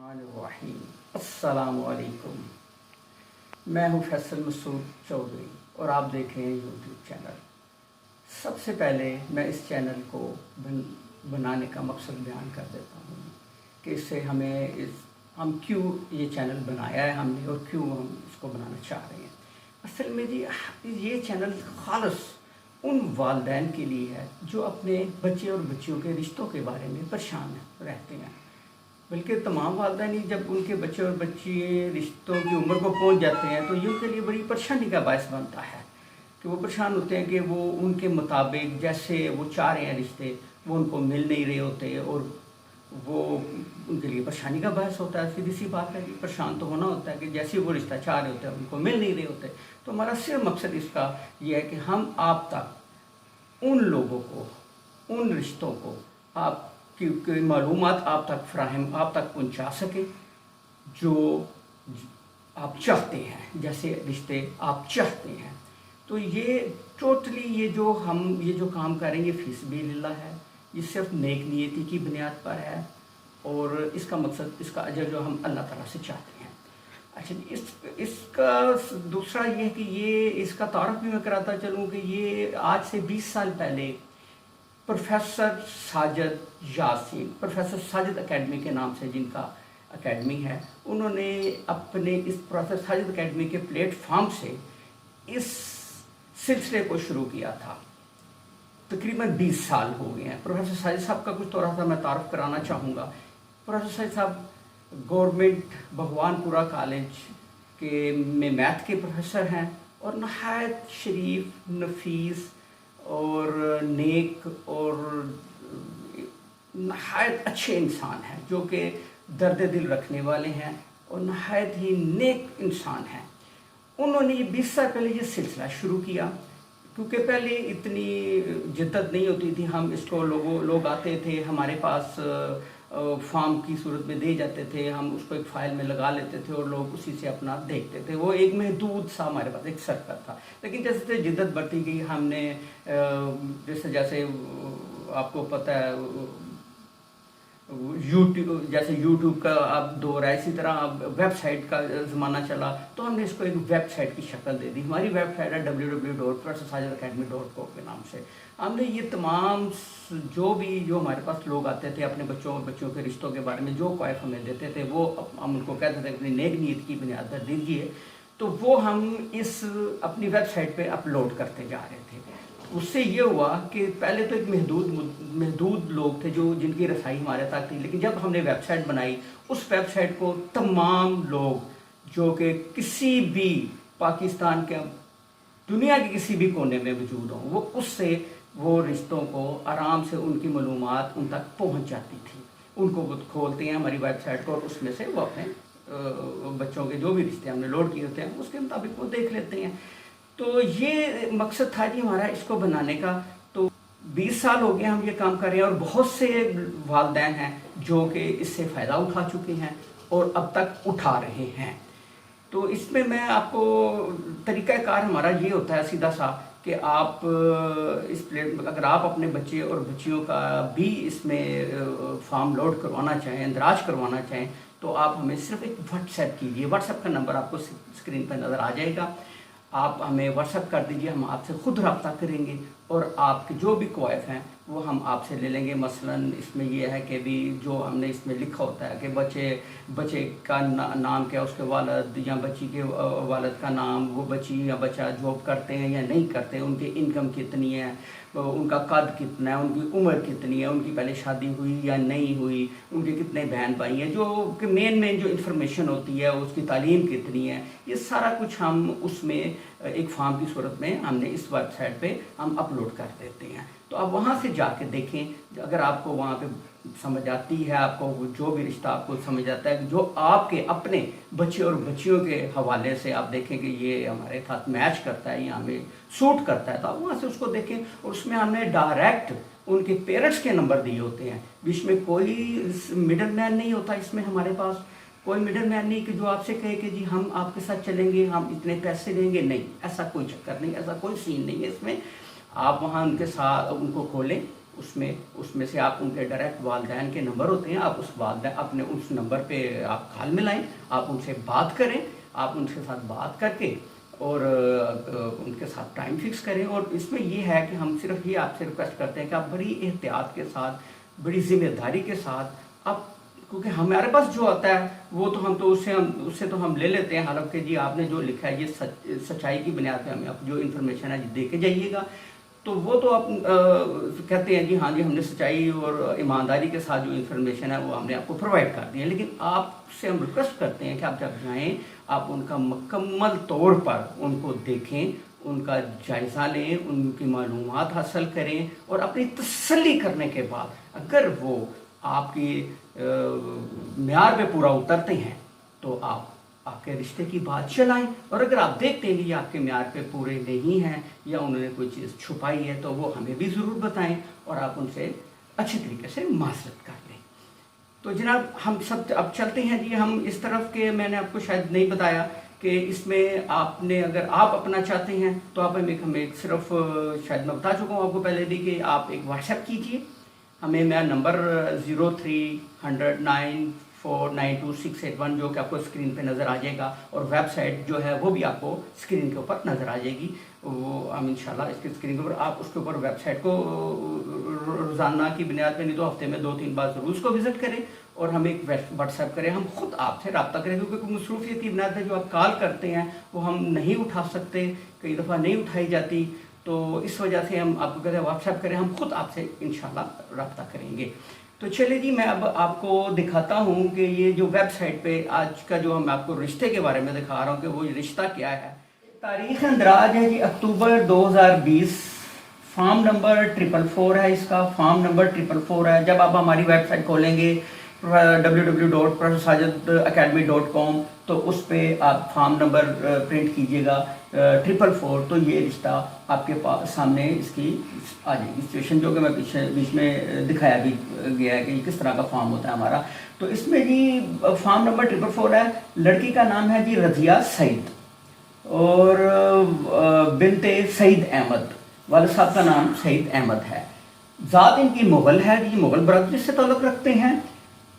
الرحیم السلام علیکم۔ میں ہوں فیصل مسعود چودھری اور آپ دیکھ رہے ہیں یوٹیوب چینل۔ سب سے پہلے میں اس چینل کو بنانے کا مقصد بیان کر دیتا ہوں کہ اس سے ہم کیوں یہ چینل بنایا ہے ہم نے اور کیوں ہم اس کو بنانا چاہ رہے ہیں۔ اصل میں یہ چینل خالص ان والدین کے لیے ہے جو اپنے بچے اور بچیوں کے رشتوں کے بارے میں پریشان رہتے ہیں، بلکہ تمام والدین ہی جب ان کے بچے اور بچی رشتوں کی عمر کو پہنچ جاتے ہیں تو یہ ان کے لیے بڑی پریشانی کا باعث بنتا ہے کہ وہ پریشان ہوتے ہیں کہ وہ ان کے مطابق جیسے وہ چاہ رہے ہیں رشتے وہ ان کو مل نہیں رہے ہوتے، اور وہ ان کے لیے پریشانی کا باعث ہوتا ہے۔ سیدھی سی بات ہے کہ پریشان تو ہونا ہوتا ہے کہ جیسے وہ رشتہ چاہ رہے ہوتے ہیں ان کو مل نہیں رہے ہوتے۔ تو ہمارا صرف مقصد اس کا یہ ہے کہ ہم آپ تک ان لوگوں کو، ان رشتوں کو آپ کی معلومات آپ تک پہنچا سکیں جو آپ چاہتے ہیں، جیسے رشتے آپ چاہتے ہیں۔ تو یہ ٹوٹلی یہ جو کام کر رہے ہیں یہ فی سبیل اللہ ہے، یہ صرف نیک نیتی کی بنیاد پر ہے، اور اس کا مقصد، اس کا اجر جو ہم اللہ تعالیٰ سے چاہتے ہیں۔ اچھا، اس کا دوسرا یہ ہے کہ اس کا تعارف بھی میں کراتا چلوں کہ یہ آج سے 20 سال پہلے پروفیسر ساجد اکیڈمی کے نام سے جن کا اکیڈمی ہے، انہوں نے اپنے اس پروفیسر ساجد اکیڈمی کے پلیٹ فارم سے اس سلسلے کو شروع کیا تھا۔ تقریباً 20 سال ہو گئے ہیں۔ پروفیسر ساجد صاحب کا کچھ تھوڑا سا میں تعارف کرانا چاہوں گا۔ پروفیسر ساجد صاحب گورنمنٹ بھگوان پورہ کالج میں میتھ کے پروفیسر ہیں، اور نہایت شریف، نفیس اور نیک اور نہایت اچھے انسان ہیں، جو کہ درد دل رکھنے والے ہیں اور نہایت ہی نیک انسان ہیں۔ انہوں نے 20 سال پہلے یہ سلسلہ شروع کیا، کیونکہ پہلے اتنی جدت نہیں ہوتی تھی۔ ہم اس کو لوگ آتے تھے ہمارے پاس، فارم کی صورت میں دے جاتے تھے، ہم اس کو ایک فائل میں لگا لیتے تھے اور لوگ اسی سے اپنا دیکھتے تھے۔ وہ ایک محدود سا ہمارے پاس ایک سرکل تھا، لیکن جیسے جدت بڑھتی گئی ہم نے جیسے آپ کو پتہ ہے یوٹیوب کا اب دور ہے، اسی طرح اب ویب سائٹ کا زمانہ چلا، تو ہم نے اس کو ایک ویب سائٹ کی شکل دے دی۔ ہماری ویب سائٹ ہے www.professorsajidacademy.com کے نام سے۔ ہم نے یہ تمام جو ہمارے پاس لوگ آتے تھے اپنے بچوں اور بچوں کے رشتوں کے بارے میں جو کوائف ہمیں دیتے تھے، وہ ہم ان کو کہتے تھے اپنی نیک نیت کی بنیاد پر دیجیے، تو وہ ہم اس اپنی ویب سائٹ پہ اپلوڈ کرتے جا رہے تھے۔ اس سے یہ ہوا کہ پہلے تو ایک محدود لوگ تھے جن کی رسائی ہمارے تک تھی، لیکن جب ہم نے ویب سائٹ بنائی، اس ویب سائٹ کو تمام لوگ جو کہ کسی بھی پاکستان کے، دنیا کے کسی بھی کونے میں موجود ہوں، وہ اس سے وہ رشتوں کو آرام سے ان کی معلومات ان تک پہنچ جاتی تھی۔ ان کو کھولتے ہیں ہماری ویب سائٹ کو، اور اس میں سے وہ اپنے بچوں کے جو بھی رشتے ہم نے لوڈ کیے ہوتے ہیں اس کے مطابق وہ دیکھ لیتے ہیں۔ تو یہ مقصد تھا جی ہمارا اس کو بنانے کا۔ تو 20 سال ہو گئے ہم یہ کام کر رہے ہیں، اور بہت سے والدین ہیں جو کہ اس سے فائدہ اٹھا چکے ہیں اور اب تک اٹھا رہے ہیں۔ تو اس میں آپ کو طریقہ کار ہمارا یہ ہوتا ہے سیدھا سا کہ آپ اگر آپ اپنے بچے اور بچیوں کا بھی اس میں فارم لوڈ کروانا چاہیں، اندراج کروانا چاہیں، تو آپ ہمیں صرف ایک واٹس ایپ کیجیے۔ واٹس ایپ کا نمبر آپ کو اسکرین پہ نظر آ جائے گا، آپ ہمیں واٹس ایپ کر دیجیے، ہم آپ سے خود رابطہ کریں گے، اور آپ کے جو بھی کوائف ہیں وہ ہم آپ سے لے لیں گے۔ مثلاً اس میں یہ ہے کہ بھی جو ہم نے اس میں لکھا ہوتا ہے کہ بچے کا نام کیا، اس کے والد یا بچی کے والد کا نام، وہ بچی یا بچہ جاب کرتے ہیں یا نہیں کرتے، ان کی انکم کتنی ہے، ان کا قد کتنا ہے، ان کی عمر کتنی ہے، ان کی پہلے شادی ہوئی یا نہیں ہوئی، ان کے کتنے بہن بھائی ہیں، جو کہ مین جو انفارمیشن ہوتی ہے، اس کی تعلیم کتنی ہے، یہ سارا کچھ ہم اس میں ایک فارم کی صورت میں ہم نے اس ویب سائٹ پہ ہم اپلوڈ کر دیتے ہیں۔ تو آپ وہاں سے جا کے دیکھیں، اگر آپ کو وہاں پہ سمجھ آتی ہے، آپ کو جو بھی رشتہ آپ کو سمجھ آتا ہے جو آپ کے اپنے بچے اور بچیوں کے حوالے سے آپ دیکھیں کہ یہ ہمارے ساتھ میچ کرتا ہے یا ہمیں سوٹ کرتا ہے، تو آپ وہاں سے اس کو دیکھیں۔ اور اس میں ہم نے ڈائریکٹ ان کے پیرنٹس کے نمبر دیے ہوتے ہیں، بیچ میں کوئی مڈل مین نہیں ہوتا۔ اس میں ہمارے پاس کوئی مڈل مین نہیں کہ جو آپ سے کہے کہ جی ہم آپ کے ساتھ چلیں گے، ہم اتنے پیسے لیں گے، نہیں، ایسا کوئی چکر نہیں، ایسا کوئی سین نہیں ہے اس میں۔ آپ وہاں ان کے ساتھ ان کو کھولیں، اس میں سے آپ ان کے ڈائریکٹ والدین کے نمبر ہوتے ہیں، آپ اس والدین اپنے اس نمبر پہ آپ کال ملائیں، آپ ان سے بات کریں، آپ ان کے ساتھ بات کر کے اور ان کے ساتھ ٹائم فکس کریں. اور اس میں یہ ہے کہ ہم صرف یہ آپ سے ریکویسٹ کرتے ہیں کہ آپ بڑی احتیاط کے ساتھ، بڑی ذمہ داری کے ساتھ آپ، کیونکہ ہمارے پاس جو آتا ہے وہ تو اس سے تو ہم لے لیتے ہیں، حالانکہ جی آپ نے جو لکھا ہے یہ سچائی کی بنیاد پہ ہمیں جو انفارمیشن ہے دے کے جائیے گا، تو وہ تو آپ کہتے ہیں جی ہاں جی ہم نے سچائی اور ایمانداری کے ساتھ جو انفارمیشن ہے وہ ہم نے آپ کو پرووائڈ کر دی ہے. لیکن آپ سے ہم ریکویسٹ کرتے ہیں کہ آپ جب جائیں آپ ان کا مکمل طور پر ان کو دیکھیں، ان کا جائزہ لیں، ان کی معلومات حاصل کریں، اور اپنی تسلی کرنے کے بعد اگر وہ آپ کی معیار پہ پورا اترتے ہیں تو آپ کے رشتے کی بات چلائیں. اور اگر آپ دیکھتے ہیں کہ یہ آپ کے معیار پہ پورے نہیں ہیں یا انہوں نے کوئی چیز چھپائی ہے تو وہ ہمیں بھی ضرور بتائیں اور آپ ان سے اچھی طریقے سے معذرت کر لیں. تو جناب ہم سب اب چلتے ہیں جی ہم اس طرف کے، میں نے آپ کو شاید نہیں بتایا کہ اس میں آپ نے اگر آپ اپنا چاہتے ہیں تو آپ ہمیں صرف شاید میں بتا چکا ہوں آپ کو پہلے بھی کہ آپ ایک واٹس ایپ کیجیے ہمیں. میرا نمبر 0300949261 جو کہ آپ کو اسکرین پہ نظر آ جائے گا، اور ویب سائٹ جو ہے وہ بھی آپ کو اسکرین کے اوپر نظر آ جائے گی. وہ ہم انشاءاللہ اس کے اسکرین کے اوپر آپ اس کے اوپر ویب سائٹ کو روزانہ کی بنیاد پہ نہیں تو ہفتے میں 2-3 بار ضرور اس کو وزٹ کریں اور ہمیں ایک واٹس ایپ کریں، ہم خود آپ سے رابطہ کریں. کیونکہ مصروفیت کی بنیاد پہ جو آپ کال کرتے ہیں وہ ہم نہیں اٹھا سکتے، کئی دفعہ نہیں اٹھائی جاتی، تو اس وجہ سے ہم آپ کو کہتے ہیں واٹس ایپ کریں، ہم خود آپ سے انشاءاللہ رابطہ کریں گے. تو چلے جی میں اب آپ کو دکھاتا ہوں کہ یہ جو ویب سائٹ پہ آج کا جو ہم آپ کو رشتے کے بارے میں دکھا رہا ہوں کہ وہ رشتہ کیا ہے. تاریخ اندراج ہے جی اکتوبر 2020، فارم نمبر 444 ہے، اس کا فارم نمبر 444 ہے. جب آپ ہماری ویب سائٹ کھولیں گے www.professorsajidacademy.com تو اس پہ آپ فارم نمبر پرنٹ کیجئے گا 444، تو یہ رشتہ آپ کے پاس سامنے اس کی آ جائے گی سچویشن، جو کہ میں بیچ میں دکھایا بھی گیا ہے کہ کس طرح کا فارم ہوتا ہے ہمارا. تو اس میں جی فارم نمبر 444 ہے. لڑکی کا نام ہے جی رضیہ سعید اور بنت سعید احمد، والد صاحب کا نام سعید احمد ہے. ذات ان کی مغل ہے جی، مغل برادری سے تعلق رکھتے ہیں،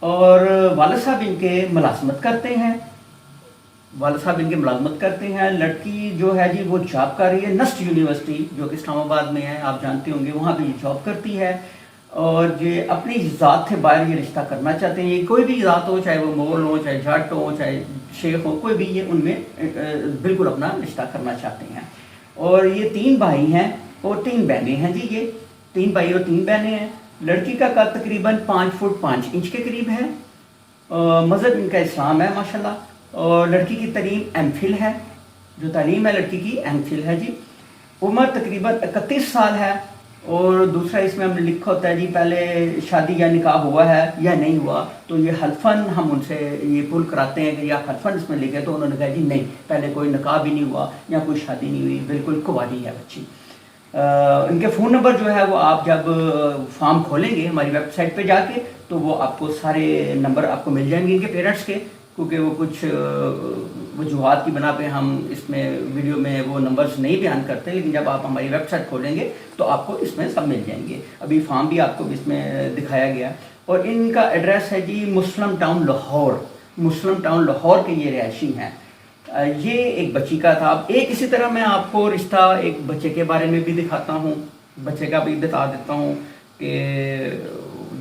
اور والد صاحب ان کے ملازمت کرتے ہیں. لڑکی جو ہے جی وہ جاب کر رہی ہے نسٹ یونیورسٹی جو کہ اسلام آباد میں ہے، آپ جانتے ہوں گے، وہاں پہ یہ جاب کرتی ہے. اور یہ اپنی ذات سے باہر یہ رشتہ کرنا چاہتے ہیں. یہ کوئی بھی ذات ہو، چاہے وہ مغل ہو، چاہے جٹ ہو، چاہے شیخ ہو، کوئی بھی یہ ان میں بالکل اپنا رشتہ کرنا چاہتے ہیں. اور یہ 3 بھائی ہیں اور 3 بہنیں ہیں جی. یہ 3 بھائی اور 3 بہنیں ہیں. لڑکی کا قد تقریباً 5 فٹ 5 انچ کے قریب ہے. مذہب ان کا اسلام ہے ماشاءاللہ. اور لڑکی کی تعلیم ایم فل ہے، جو تعلیم ہے لڑکی کی ایم فل ہے جی. عمر تقریباً 31 سال ہے. اور دوسرا اس میں ہم نے لکھا ہوتا ہے جی پہلے شادی یا نکاح ہوا ہے یا نہیں ہوا، تو یہ حلفاً ہم ان سے یہ پول کراتے ہیں کہ یا حلفاً اس میں لکھے، تو انہوں نے کہا جی نہیں، پہلے کوئی نکاح بھی نہیں ہوا یا کوئی شادی نہیں ہوئی، بالکل کنواری ہے بچی. ان کے فون نمبر جو ہے وہ آپ جب فارم کھولیں گے ہماری ویب سائٹ پہ جا کے تو وہ آپ کو سارے نمبر آپ کو مل جائیں گے ان کے پیرنٹس کے، کیونکہ وہ کچھ وجوہات کی بنا پہ ہم اس میں ویڈیو میں وہ نمبرز نہیں بیان کرتے، لیکن جب آپ ہماری ویب سائٹ کھولیں گے تو آپ کو اس میں سب مل جائیں گے. ابھی فارم بھی آپ کو اس میں دکھایا گیا. اور ان کا ایڈریس ہے جی مسلم ٹاؤن لاہور کے یہ رہائشی ہیں. یہ ایک بچی کا تھا. ایک اسی طرح میں آپ کو رشتہ ایک بچے کے بارے میں بھی دکھاتا ہوں، بچے کا بھی بتا دیتا ہوں کہ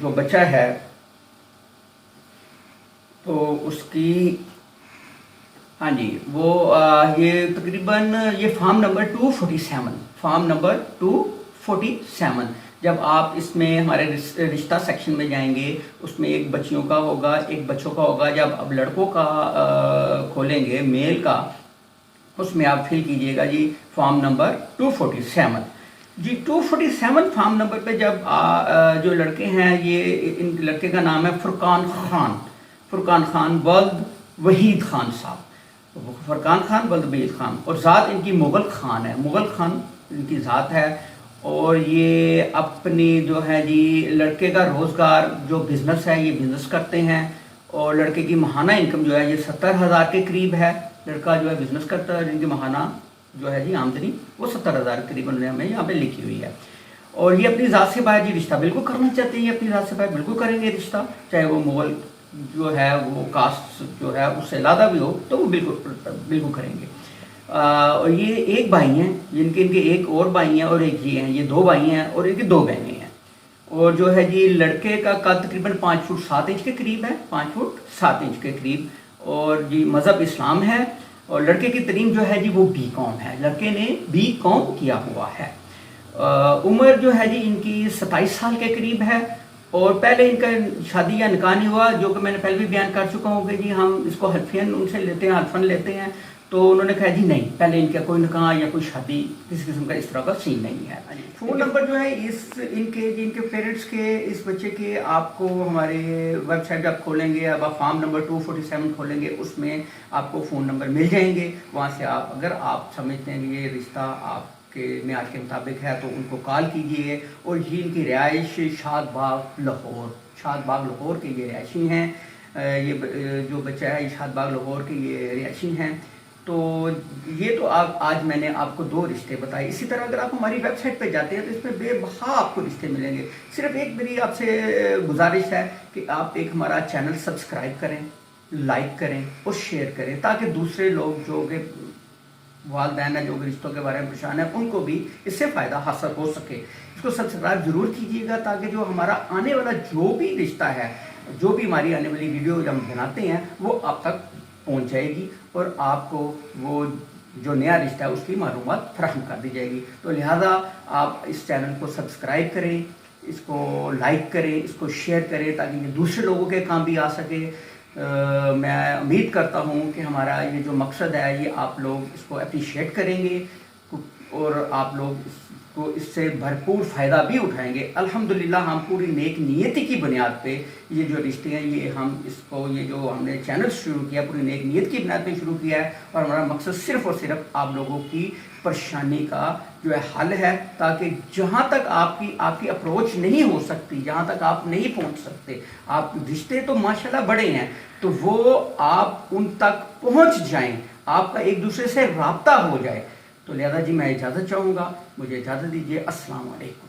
جو بچہ ہے تو اس کی ہاں جی وہ یہ تقریباً یہ فارم نمبر 247 جب آپ اس میں ہمارے رشتہ سیکشن میں جائیں گے اس میں ایک بچیوں کا ہوگا ایک بچوں کا ہوگا. جب اب لڑکوں کا کھولیں گے میل کا اس میں آپ فل کیجئے گا جی فارم نمبر 247 جی. 247 فارم نمبر پہ جب جو لڑکے ہیں یہ ان لڑکے کا نام ہے فرقان خان ولد وحید خان صاحب، فرقان خان ولد وحید خان. اور ذات ان کی مغل خان ہے، مغل خان ان کی ذات ہے. اور یہ اپنی جو ہے جی لڑکے کا روزگار جو بزنس ہے یہ بزنس کرتے ہیں. اور لڑکے کی ماہانہ انکم جو ہے یہ 70,000 کے قریب ہے. لڑکا جو ہے بزنس کرتا ہے جن کی ماہانہ جو ہے جی آمدنی وہ 70,000 کے قریب انہوں نے ہمیں یہاں پہ لکھی ہوئی ہے. اور یہ اپنی ذات سے باہر یہ رشتہ بالکل کرنا چاہتے ہیں، یہ اپنی ذات سے باہر بالکل کریں گے رشتہ، چاہے وہ مغل جو ہے وہ کاسٹ جو ہے اس سے زیادہ بھی ہو تو وہ بالکل کریں گے۔ اور یہ ایک بھائی ہیں، ان کے ایک اور بھائی ہیں اور ایک یہ ہیں، یہ 2 بھائی ہیں اور ان کی 2 بہنیں ہیں۔ اور جو ہے جی لڑکے کا قد تقریباً 5 فٹ 7 انچ کے قریب ہے، 5 فٹ 7 انچ کے قریب، اور جی مذہب اسلام ہے، اور لڑکے کی تعلیم جو ہے جی وہ بی کام ہے، لڑکے نے بی کام کیا ہوا ہے۔ عمر جو ہے جی ان کی 27 سال کے قریب ہے، اور پہلے ان کا شادی یا نکاح نہیں ہوا، جو کہ میں نے پہلے بھی بیان کر چکا ہوں کہ جی ہم اس کو حلفین ان سے لیتے ہیں، حلفن لیتے ہیں، تو انہوں نے کہا جی نہیں، پہلے ان کا کوئی نکاح یا کوئی شادی کسی قسم کا اس طرح کا سین نہیں ہے۔ فون نمبر جو ہے ان کے پیرنٹس کے اس بچے کے آپ کو ہمارے ویب سائٹ آپ کھولیں گے، اب آپ فارم نمبر 247 کھولیں گے، اس میں آپ کو فون نمبر مل جائیں گے، وہاں سے آپ اگر آپ سمجھتے ہیں کہ یہ رشتہ آپ کے معیار کے مطابق ہے تو ان کو کال کیجیے۔ اور یہ ان کی رہائش شاد باغ لاہور کے یہ رہائشی ہیں، یہ جو بچہ ہے یہ شاد باغ لاہور کے یہ رہائشی ہیں۔ تو یہ تو آج میں نے آپ کو 2 رشتے بتائے، اسی طرح اگر آپ ہماری ویب سائٹ پہ جاتے ہیں تو اس میں بے بہا آپ کو رشتے ملیں گے۔ صرف ایک میری آپ سے گزارش ہے کہ آپ ایک ہمارا چینل سبسکرائب کریں، لائک کریں اور شیئر کریں، تاکہ دوسرے لوگ جو کہ والدین ہیں جو کہ رشتوں کے بارے میں پریشان ہیں ان کو بھی اس سے فائدہ حاصل ہو سکے۔ اس کو سبسکرائب ضرور کیجیے گا، تاکہ جو ہمارا آنے والا جو بھی رشتہ ہے، جو بھی ہماری آنے والی ویڈیو ہم بناتے ہیں وہ آپ تک پہنچ جائے گی، اور آپ کو وہ جو نیا رشتہ ہے اس کی معلومات فراہم کر دی جائے گی۔ تو لہٰذا آپ اس چینل کو سبسکرائب کریں، اس کو لائک کریں، اس کو شیئر کریں، تاکہ یہ دوسرے لوگوں کے کام بھی آ سکے۔ میں امید کرتا ہوں کہ ہمارا یہ جو مقصد ہے یہ آپ لوگ اس کو اپریشیٹ کریں گے، اور آپ لوگ اس سے بھرپور فائدہ بھی اٹھائیں گے۔ الحمدللہ ہم پوری نیک نیتی کی بنیاد پہ یہ جو رشتے ہیں یہ ہم اس کو یہ جو ہم نے چینل شروع کیا پوری نیک نیت کی بنیاد پہ شروع کیا ہے، اور ہمارا مقصد صرف اور صرف آپ لوگوں کی پریشانی کا جو ہے حل ہے، تاکہ جہاں تک آپ کی اپروچ نہیں ہو سکتی، جہاں تک آپ نہیں پہنچ سکتے، آپ رشتے تو ماشاءاللہ بڑے ہیں تو وہ آپ ان تک پہنچ جائیں، آپ کا ایک دوسرے سے رابطہ ہو جائے۔ تو لہذا جی میں اجازت چاہوں گا، مجھے اجازت دیجیے، السلام علیکم۔